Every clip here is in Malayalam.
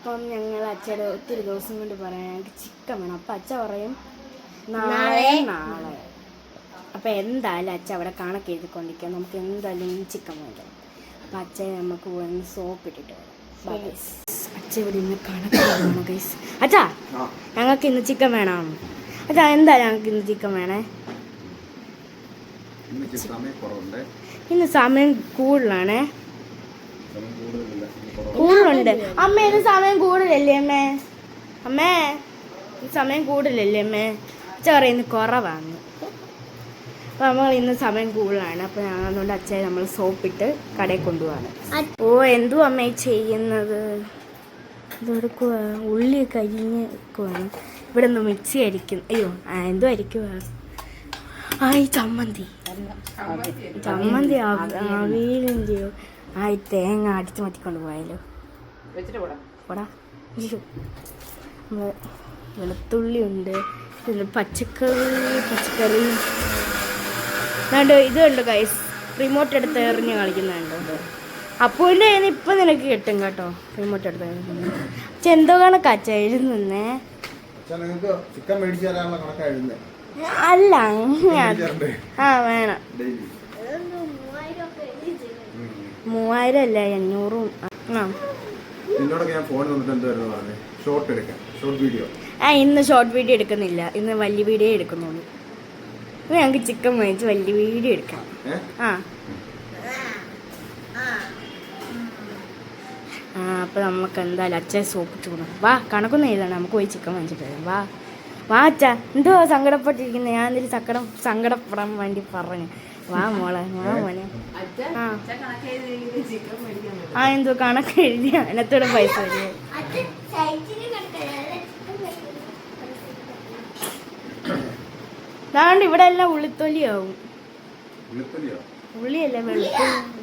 അപ്പം ഞങ്ങൾ അച്ഛയുടെ ഒത്തിരി ദിവസം കൊണ്ട് പറയാം ഞങ്ങൾക്ക് ചിക്കൻ വേണം. അപ്പം അച്ഛ പറയും നാളെ. അപ്പം എന്തായാലും അച്ഛ അവിടെ കണക്ക് എഴുതിക്കൊണ്ടിരിക്കുക, നമുക്ക് എന്തായാലും ചിക്കൻ വേണം. അപ്പം അച്ഛ നമുക്ക് വന്ന് സോപ്പ് ഇട്ടിട്ട് വരാം. അച്ഛ ഇവിടെ ഇന്ന് കണക്ക് വേണം ഗൈസ്. അച്ഛാ ഞങ്ങൾക്ക് ഇന്ന് ചിക്കൻ വേണം. അച്ഛാ എന്തായാലും ഞങ്ങൾക്ക് ഇന്ന് ചിക്കൻ വേണേ. ഇന്ന് സമയം കൂടുതലാണേ. കൂടുതലുണ്ട് അമ്മ, ഇന്ന് സമയം കൂടുതലല്ലേ അമ്മേ? അമ്മേ ഈ സമയം കൂടുതലല്ലേ അമ്മേ? അച്ഛ പറയുന്നു കുറവാണ്. അപ്പം നമ്മൾ ഇന്ന് സമയം കൂടുതലാണ്. അപ്പം ഞങ്ങൾ അതുകൊണ്ട് അച്ഛനെ നമ്മൾ സോപ്പിട്ട് കടയിൽ കൊണ്ടുപോകാണ്. ഓ എന്തോ അമ്മ ചെയ്യുന്നത്? ഇതെടുക്കുക, ഉള്ളി കരിഞ്ഞ് വെക്കുവാണ്. ഇവിടെ നിന്ന് മിക്സി അരിക്കും. അയ്യോ എന്തോ അരിക്കുക? ഈ ചമ്മന്തി അവിയലിൻ്റെയോ ഈ തേങ്ങ അടിച്ച് മാറ്റിക്കൊണ്ട് പോയാലോ? പോടാ. നമ്മൾ വെളുത്തുള്ളി ഉണ്ട്, പച്ചക്കറി ഇതുണ്ട് ഗൈസ്. റിമോട്ട് എടുത്ത് എറിഞ്ഞ് കളിക്കുന്നുണ്ട്. അപ്പൂൻ്റെ കയ്യിൽ നിന്ന് ഇപ്പം നിനക്ക് കിട്ടും കേട്ടോ റിമോട്ട് എടുത്ത്. പക്ഷെ എന്തോ കണക്കാച്ച എഴുതുന്നേ? അല്ല വേണം. 3000 അല്ല 500. ഇന്ന് ഷോർട്ട് വീഡിയോ എടുക്കുന്നില്ല, ഇന്ന് വലിയ വീഡിയോ എടുക്കുന്നുള്ളൂ. ഇന്ന് ഞങ്ങൾക്ക് ചിക്കൻ മേടിച്ച് വലിയ വീഡിയോ എടുക്കാം. അപ്പം നമുക്ക് എന്തായാലും അച്ഛൻ സോപ്പിട്ട് പോകണം. വാ, കണക്കൊന്നും എഴുതണം, നമുക്ക് പോയി ചിക്കൻ മേടിച്ചിട്ട് വരാം. വാ അച്ഛ. എന്തോ സങ്കടപ്പെട്ടിരിക്കുന്നത്? ഞാൻ എന്തെങ്കിലും സങ്കടപ്പെടാൻ വേണ്ടി പറഞ്ഞു. വാ മോളെ, മോനെ. എന്തോ കണക്ക് എഴുതി അതിനത്തോടെ പൈസ വരും. അതാണ്ട് ഇവിടെ എല്ലാം ഉള്ളിത്തൊലിയാവും. ഉള്ളിയല്ലേ,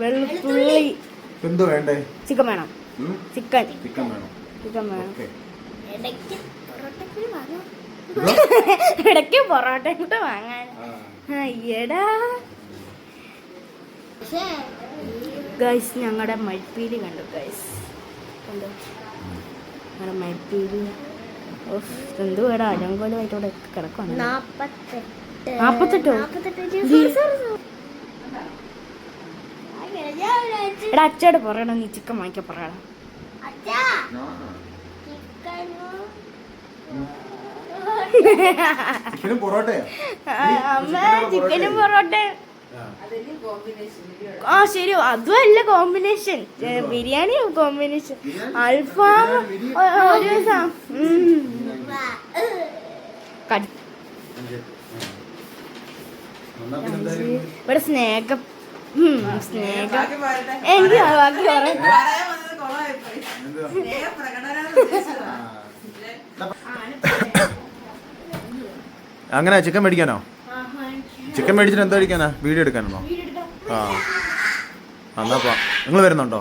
വെളുത്തുള്ളി. ചിക്കൻ വേണം. ചിക്കൻ വേണം. ഇടയ്ക്ക് പൊറോട്ട കൂടെ വാങ്ങാൻ. അയ്യടാ ഗൈസ്, ഞങ്ങളുടെ മയിൽപ്പീലി കണ്ടു ഗൈസ്. ഞങ്ങളുടെ മയിൽപ്പീലി എന്തുവാടാ അലങ്കോലമായിട്ട് ഇവിടെ കിടക്കുവാണ്. 48. എടാ അച്ഛയോട് പറയണം നീ ചിക്കൻ വാങ്ങിക്കാൻ പറയണം. അമ്മ ചിക്കനും പൊറോട്ടയും. ശരി, അതും അല്ല കോമ്പിനേഷൻ. ബിരിയാണി കോമ്പിനേഷൻ, അൽഫാം ഒരു ദിവസം. ഇവിടെ സ്നേഹം എനിക്ക് ബാക്കി അങ്ങനെ ചിക്കൻ മേടിക്കാനോ? ചിക്കൻ മേടിച്ചിട്ട് എന്താ കഴിക്കാനാ? വീഡിയോ എടുക്കാനാണോ? എന്നാ പാ. നിങ്ങൾ വരുന്നുണ്ടോ?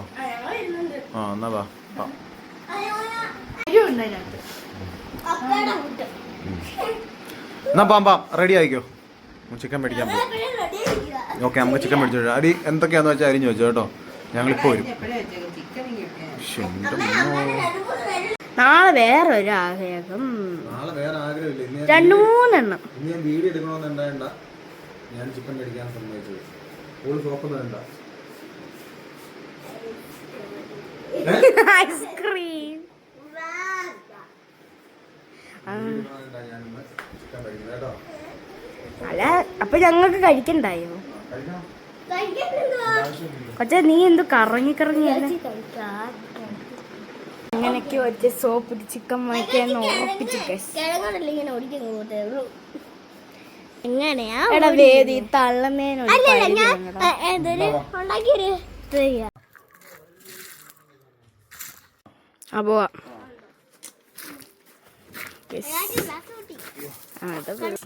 എന്നാ പാ. എന്നാ പാ റെഡി ആയിക്കോ, ചിക്കൻ മേടിക്കാൻ പോകും. ഓക്കെ, നമുക്ക് ചിക്കൻ മേടിച്ചു. അരി എന്തൊക്കെയാന്ന് വെച്ചാൽ അരിഞ്ഞു വെച്ചോ കേട്ടോ, ഞങ്ങളിപ്പോൾ വരും. നാളെ വേറെ ഒരു ആഗ്രഹം. 2-3 വീഡിയോ എടുക്കണമെന്നുണ്ടായണ്ട ഞാൻ ചിക്കൻ മേടിക്കാൻ സമ്മതിച്ചത്. ഐസ്ക്രീം. അല്ല അപ്പൊ ഞങ്ങൾക്ക് കഴിക്കണ്ടായോ? പക്ഷെ നീ എന്ത് കറങ്ങി അങ്ങനെയൊക്കെ ഒറ്റ സോപ്പ് ചിക്കൻ വാങ്ങിക്കാൻ ഉറപ്പിച്ചു. എടാ വേദി തള്ളന്നേനോ അപ്പോ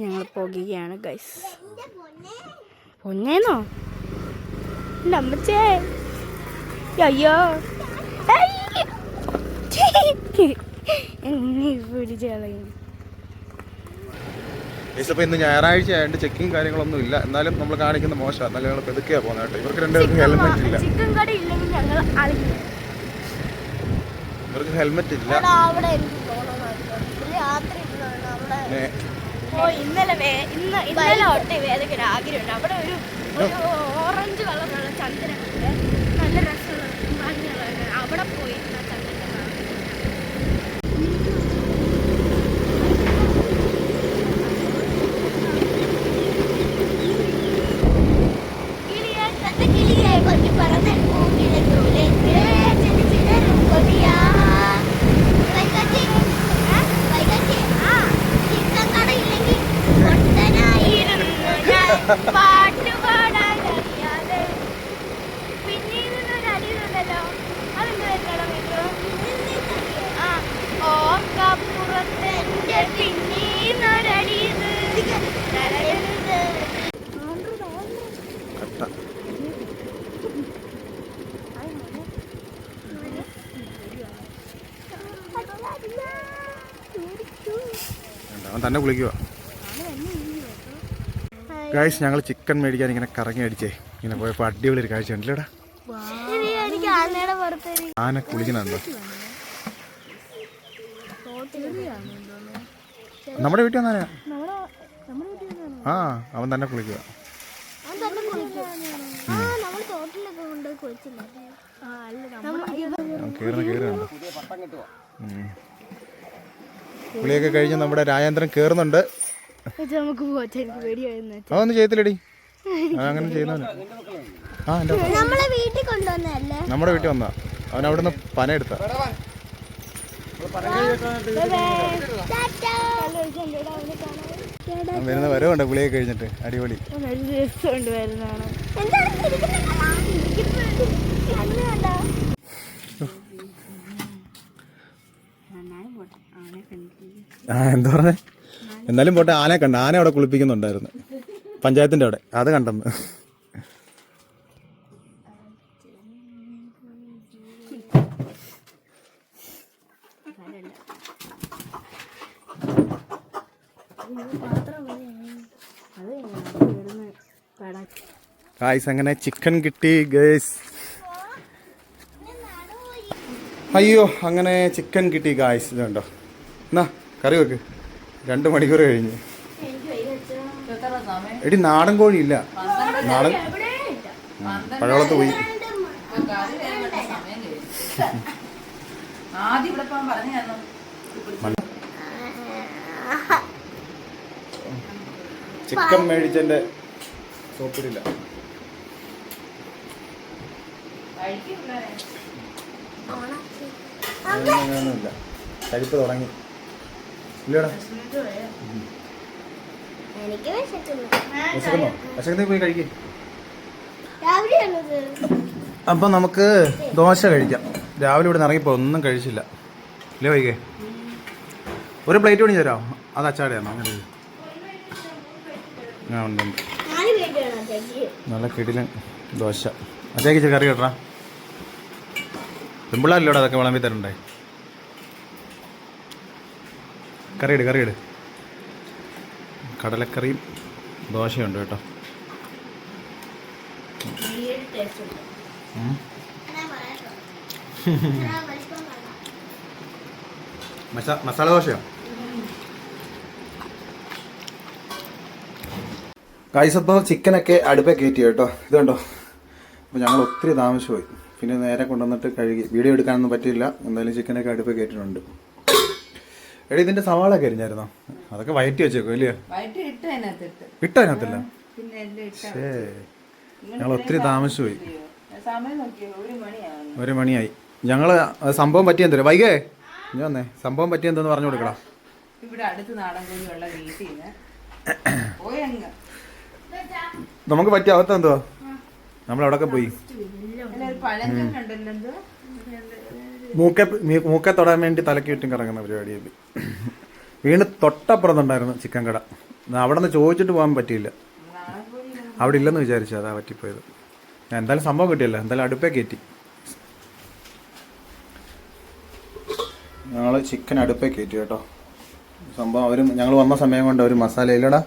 ഞങ്ങൾ പോകുകയാണ് ഗൈസ്. പൊന്നേന്നോ എൻ്റെ അമ്മച്ചേ? അയ്യോ ഇന്ന് ഞായറാഴ്ച ആയതുകൊണ്ട് ചെക്കിങ് കാര്യങ്ങളൊന്നും ഇല്ല. എന്നാലും നമ്മൾ കാണിക്കുന്ന മോശമാണ്. നല്ല ഞങ്ങൾ പെതുക്കെയാ പോകുന്നത് കേട്ടോ. ഇവർക്ക് രണ്ടുപേർക്കും ഹെൽമെറ്റ് ഇല്ല. ഇവർക്ക് ഹെൽമെറ്റ് ഇല്ല. അവിടെ എനിക്ക് രാത്രി ഇന്നലെ ഒട്ടേ വേദനയ്ക്ക് ആഗ്രഹമുണ്ട്. അവിടെ ഒരു ഓറഞ്ച് കളറുള്ള ചന്ദ്രനുണ്ട്, നല്ല രസമുള്ള മഞ്ഞുള്ള. അവിടെ പോയി പാട്ടുപാടാനറിയാതെ പിന്നീന്നൊരു അടിയുണ്ടല്ലോ, അതെന്ത് വെക്കണം? ഓർക്കപ്പുറത്ത് എന്റെ പിന്നീന്നൊരടിയത്. അവൻ തന്നെ കുളിക്കുക. ഗൈസ്, ഞങ്ങൾ ചിക്കൻ മേടിക്കാൻ ഇങ്ങനെ കറങ്ങി അടിച്ചേ ഇങ്ങനെ പോയപ്പോൾ അടിപൊളി ഒരു കാഴ്ച ഉണ്ടല്ലേടാ. ആന കുളിക്കുന്നുണ്ടോ? നമ്മുടെ വീട്ടിൽ വന്നാ. ആ, അവൻ തന്നെ കുളിക്കുക. കേറുന്നുണ്ടോ? കുളിയൊക്കെ കഴിഞ്ഞ് നമ്മുടെ രാജേന്ദ്രൻ കേറുന്നുണ്ട്. അതൊന്നും ചെയ്യത്തില്ലടി, അങ്ങനെ ചെയ്യുന്നവന്. ആ, നമ്മുടെ വീട്ടിൽ വന്നാ. അവൻ അവിടുന്ന് പന എടുത്ത. വരുന്ന വരവുണ്ട് കുളിയൊക്കെ കഴിഞ്ഞിട്ട്. അടിപൊളി. ആ, എന്താ പറഞ്ഞേ? എന്നാലും പോട്ടെ, ആനയെ കണ്ട. ആന അവിടെ കുളിപ്പിക്കുന്നുണ്ടായിരുന്നു പഞ്ചായത്തിന്റെ അവിടെ, അത് കണ്ടെന്ന്. ഗായ്സ്, അങ്ങനെ ചിക്കൻ കിട്ടി ഗൈസ്. അയ്യോ, അങ്ങനെ ചിക്കൻ കിട്ടി ഗായ്സ്. ഇതുണ്ടോ, എന്നാ കറി വെക്ക്. 2 മണിക്കൂർ കഴിഞ്ഞ്. എടി, നാടൻ കോഴി ഇല്ല. നാടൻ പഴവളത്ത് പോയി. ചിക്കൻ മേടിച്ചെന്റെ സോപ്പിടില്ല. അങ്ങനെയൊന്നുമില്ല, കഴിപ്പ് തുടങ്ങി. ഇല്ലടാ, വിശക്കുന്നോ? പോയി കഴിക്കേ. അപ്പം നമുക്ക് ദോശ കഴിക്കാം. രാവിലെ ഇവിടെ നിന്ന് ഇറങ്ങിപ്പോ ഒന്നും കഴിച്ചില്ല. ഇല്ലേ വൈകേ? ഒരു പ്ലേറ്റ് പണി തരാമോ? അത് അച്ചാടെയാണോ? അങ്ങനെ ആ, ഉണ്ട്. നല്ല കിടിലൻ ദോശ. അച്ചേക്ക് കറി കേട്ടാ. പെമ്പിള്ളാരില്ലോടെ അതൊക്കെ വിളമ്പി തരണ്ടേ. കറിയിട്. കടലക്കറിയും ദോശയുണ്ട് കേട്ടോ. മസാല ദോശയോ? ഗൈസ്, അപ്പോൾ ചിക്കനൊക്കെ അടുപ്പേ കയറ്റി കേട്ടോ. ഇത് കണ്ടോ. അപ്പോൾ ഞങ്ങൾ ഒത്തിരി താമസിച്ചു പോയി. പിന്നെ നേരെ കൊണ്ടുവന്നിട്ട് കഴുകി. വീഡിയോ എടുക്കാനൊന്നും പറ്റിയില്ല. എന്തായാലും ചിക്കനൊക്കെ അടുപ്പേ കയറ്റിയിട്ടുണ്ട്. എടി, ഇതിന്റെ സവാളൊക്കെ അരിഞ്ഞായിരുന്നോ? അതൊക്കെ വയറ്റി വെച്ചേക്കോ ഇല്ലയോ? ഇട്ടോ അതിനകത്തില്ല? ശേ, ഞങ്ങൾ ഒത്തിരി താമസിച്ചു പോയി. 1 മണിയായി. ഞങ്ങള് സംഭവം പറ്റിയെന്തോ വൈകേ ഞാൻ വന്നേ. സംഭവം പറ്റിയെന്തോന്ന് പറഞ്ഞു കൊടുക്കടാ. നമുക്ക് പറ്റിയ അവസ്ഥ എന്തുവാ? നമ്മളവിടൊക്കെ പോയി മൂക്കെ തൊടാൻ വേണ്ടി തലക്ക് ചുറ്റും കറങ്ങുന്ന പരിപാടിയായി. വീണ് തൊട്ടപ്പുറത്തുണ്ടായിരുന്നു ചിക്കൻ കട. അവിടെ നിന്ന് ചോദിച്ചിട്ട് പോകാൻ പറ്റിയില്ല. അവിടെ ഇല്ലെന്ന് വിചാരിച്ചു, അതാ പറ്റിപ്പോയത്. എന്തായാലും സംഭവം കിട്ടിയല്ലോ. എന്തായാലും അടുപ്പേ കയറ്റി. ഞങ്ങൾ ചിക്കൻ അടുപ്പേ കയറ്റി കേട്ടോ. സംഭവം അവർ ഞങ്ങൾ വന്ന സമയം കൊണ്ട് ഒരു മസാല ഇല്ലടാ.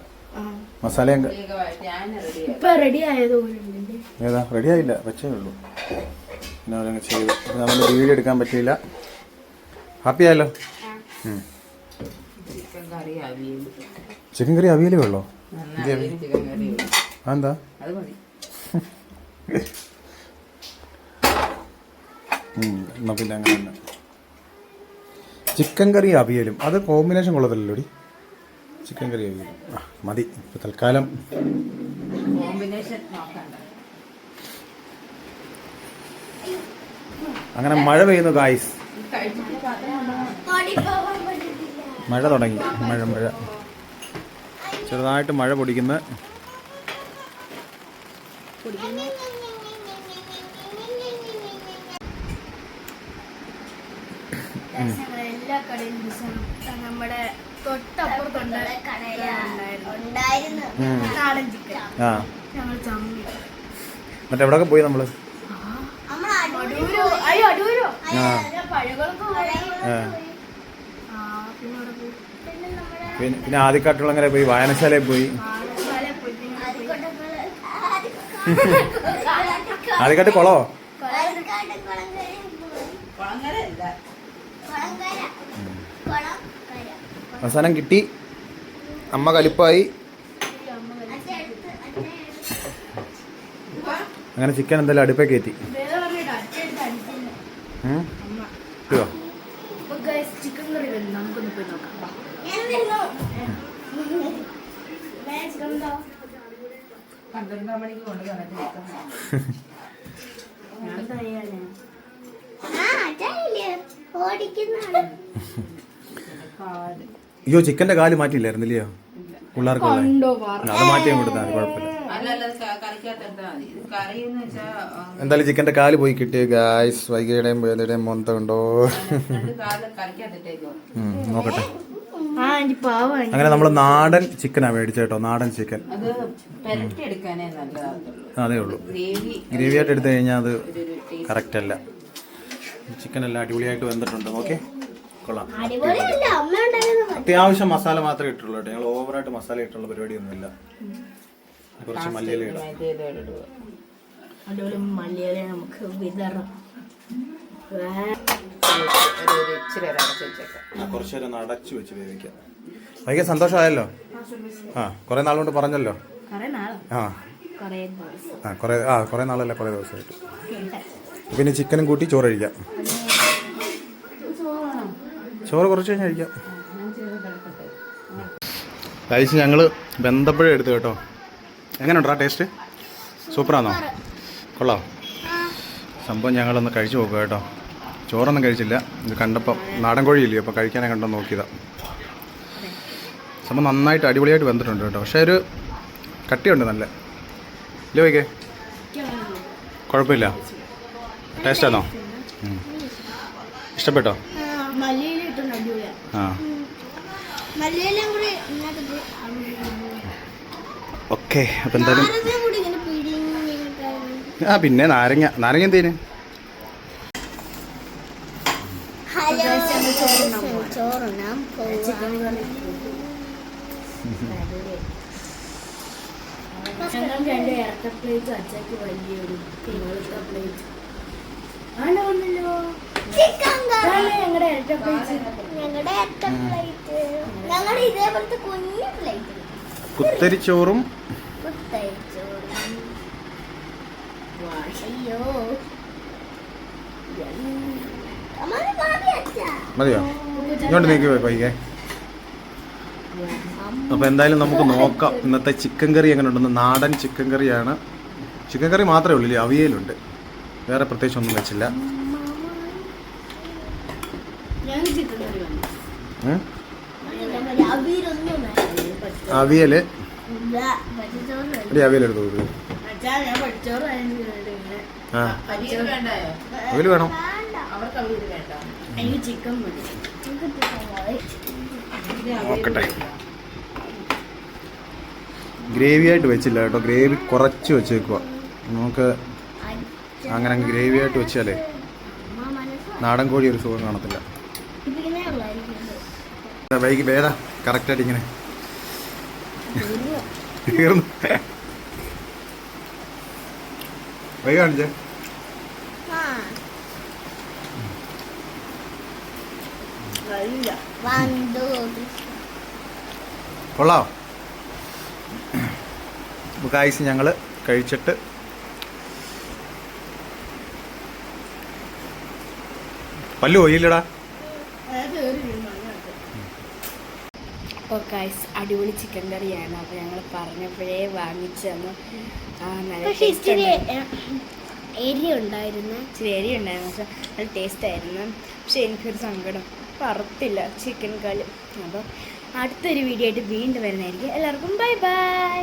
മസാല ഏതാ റെഡി ആയില്ല, വെച്ചേ ഉള്ളൂ. പിന്നെ അവരങ്ങ് ചെയ്തു. നമ്മൾ വീഡിയോ എടുക്കാൻ പറ്റിയില്ല. ഹാപ്പി ആയല്ലോ. ചിക്കൻ കറി അവിയലേ ഉള്ളോ? എന്താ എന്നാ പിന്നെ അങ്ങനെ തന്നെ. ചിക്കൻ കറി അവിയലും അത് കോമ്പിനേഷൻ കൊള്ളത്തില്ലല്ലോടി. ചിക്കൻ കറി അവിയലും മതി ഇപ്പം തൽക്കാലം. അങ്ങനെ മഴ പെയ്യുന്നു ഗായ്സ്. മഴ തുടങ്ങി. മഴ ചെറുതായിട്ട് മഴ പൊടിക്കുന്ന. എല്ലാ കടയിലും നമ്മുടെ തൊട്ടപ്പുറത്തുണ്ട് നാടൻ ചിക്കൻ. ഞങ്ങൾ ചമ്മി മറ്റെവിടൊക്കെ പോയി നമ്മള് പിന്നെ ആദ്യക്കാട്ടുള്ളങ്ങനെ പോയി, വായനശാലയിൽ പോയി. ആദ്യക്കാട്ട് കുളോ? അവസാനം കിട്ടി. അമ്മ കലിപ്പായി. അങ്ങനെ ചിക്കൻ എന്തായാലും അടുപ്പേ കയറ്റി. ചിക്കൻ കറി വരുന്നു, നമുക്കൊന്ന് പോയി നോക്കാം. അയ്യോ ചിക്കന്റെ കാല് മാറ്റിയില്ലായിരുന്നില്ലയോ പിള്ളേർക്ക്? അത് മാറ്റിയാൽ കൊടുത്താൽ കുഴപ്പമില്ല. എന്തായാലും ചിക്കന്റെ കാല് പോയി കിട്ടിയ ഗായ്സ്. വൈകിയുടെയും വേദയുടെയും മൊന്തം ഉണ്ടോ നോക്കട്ടെ. അങ്ങനെ നമ്മള് നാടൻ ചിക്കനാ മേടിച്ചേട്ടോ. നാടൻ ചിക്കൻ അതേ ഉള്ളൂ. ഗ്രേവി ആയിട്ട് എടുത്തു കഴിഞ്ഞാൽ അത് കറക്റ്റ് അല്ല. ചിക്കൻ എല്ലാം അടിപൊളിയായിട്ട് വെന്തിട്ടുണ്ട്. ഓക്കെ, കൊള്ളാം. അത്യാവശ്യം മസാല മാത്രമേ ഇട്ടുള്ളൂ കേട്ടോ. ഞങ്ങൾ ഓവറായിട്ട് മസാല ഇട്ടുള്ള പരിപാടിയൊന്നുമില്ല. കുറച്ച് മല്ലിയില ഇടാം. നമുക്ക് വിതറാം. കുറച്ചു നേരം അടച്ചു വെച്ച് വേവിക്കാം. ഭയങ്കര സന്തോഷമായല്ലോ. കുറെ നാളുകൊണ്ട് പറഞ്ഞല്ലോ. കുറെ നാളല്ല, കുറെ ദിവസമായിട്ട്. പിന്നെ ചിക്കനും കൂട്ടി ചോറ് കഴിക്കാം. ചോറ് കുറച്ച് കഴിഞ്ഞ് കഴിക്കാം. കഴിച്ച് ഞങ്ങൾ ബന്ധപ്പഴം എടുത്തു കേട്ടോ. എങ്ങനെയുണ്ടാ ടേസ്റ്റ്? സൂപ്പറാണോ? കൊള്ളാം. സംഭവം ഞങ്ങളൊന്ന് കഴിച്ചു നോക്കുക കേട്ടോ. ചോറൊന്നും കഴിച്ചില്ല. ഇത് കണ്ടപ്പം നാടൻ കോഴിയില്ലേ, അപ്പോൾ കഴിക്കാനേ കണ്ടോ നോക്കിയതാണ്. സംഭവം നന്നായിട്ട് അടിപൊളിയായിട്ട് വെന്തിട്ടുണ്ട് കേട്ടോ. പക്ഷേ ഒരു കട്ടിയുണ്ട് നല്ല. ഇല്ല വയ്ക്കേ കുഴപ്പമില്ല. ടേസ്റ്റാണോ? ഇഷ്ടപ്പെട്ടോ? ആ ഓക്കെ. അപ്പം എന്തായാലും പിന്നെ നാരങ്ങ എന്തേന്? കുത്തരിച്ചോറും മതിയോ? ഇങ്ങോട്ട് നീക്കി പൈകെ. അപ്പോൾ എന്തായാലും നമുക്ക് നോക്കാം ഇന്നത്തെ ചിക്കൻ കറി എങ്ങനെ ഉണ്ടെന്ന്. നാടൻ ചിക്കൻ കറിയാണ്. ചിക്കൻ കറി മാത്രമേ ഉള്ളൂ, അവിയലുണ്ട്. വേറെ പ്രത്യേകിച്ച് ഒന്നും വെച്ചില്ല. അവിയല് അവിയലെടുത്തു. അവിയൽ വേണം. നോക്കട്ടെ. ഗ്രേവി ആയിട്ട് വെച്ചില്ല കേട്ടോ. ഗ്രേവി കുറച്ച് വെച്ചേക്കുക. നമുക്ക് അങ്ങനെ ഗ്രേവി ആയിട്ട് വെച്ചാലേ നാടൻ കോഴി ഒരു സുഖം കാണത്തില്ല. വൈകി വേദ കറക്റ്റായിട്ട് ഇങ്ങനെ തീർന്നു. വൈകി കാണിച്ചേ. നല്ല കൊള്ളാം. ഗായ്സ് ഞങ്ങൾ കഴിച്ചിട്ട് പല്ലു പോയില്ലടാ. അപ്പോൾ ഗൈസ് അടിപൊളി ചിക്കൻ കറിയാണ്. അപ്പോൾ ഞങ്ങൾ പറഞ്ഞപ്പോഴേ വാങ്ങിച്ചു തന്നു. നല്ല ടേസ്റ്റ് എരി ഉണ്ടായിരുന്നു, ഇച്ചിരി എരി ഉണ്ടായിരുന്നു. പക്ഷെ നല്ല ടേസ്റ്റ് ആയിരുന്നു. പക്ഷെ എനിക്കൊരു സങ്കടം, പറത്തില്ല ചിക്കൻ കാല്. അപ്പോൾ അടുത്തൊരു വീഡിയോ ആയിട്ട് വീണ്ടും വരുന്നതായിരിക്കും. എല്ലാവർക്കും ബൈ ബൈ.